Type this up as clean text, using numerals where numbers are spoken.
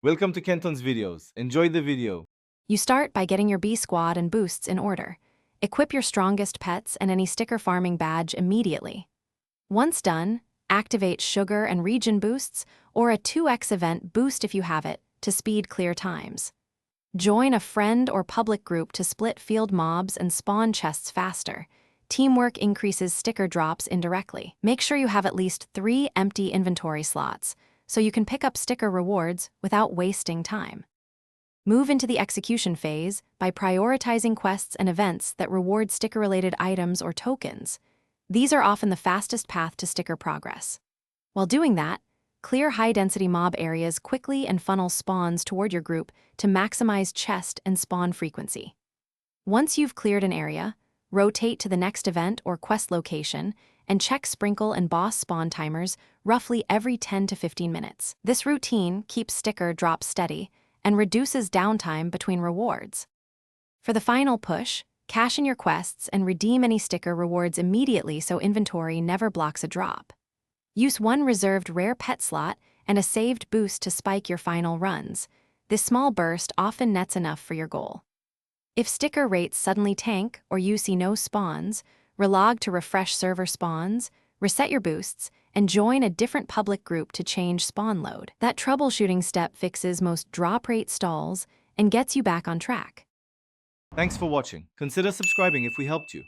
Welcome to Kenton's videos. Enjoy the video. You start by getting your B squad and boosts in order. Equip your strongest pets and any sticker farming badge immediately. Once done, activate sugar and region boosts or a 2x event boost if you have it to speed clear times. Join a friend or public group to split field mobs and spawn chests faster. Teamwork increases sticker drops indirectly. Make sure you have at least 3 empty inventory slots so you can pick up sticker rewards without wasting time. Move into the execution phase by prioritizing quests and events that reward sticker-related items or tokens. These are often the fastest path to sticker progress. While doing that, clear high-density mob areas quickly and funnel spawns toward your group to maximize chest and spawn frequency. Once you've cleared an area, rotate to the next event or quest location and check sprinkle and boss spawn timers roughly every 10 to 15 minutes. This routine keeps sticker drops steady and reduces downtime between rewards. For the final push, cash in your quests and redeem any sticker rewards immediately so inventory never blocks a drop. Use one reserved rare pet slot and a saved boost to spike your final runs. This small burst often nets enough for your goal. If sticker rates suddenly tank or you see no spawns, relog to refresh server spawns, reset your boosts, and join a different public group to change spawn load. That troubleshooting step fixes most drop rate stalls and gets you back on track. Thanks for watching. Consider subscribing if we helped you.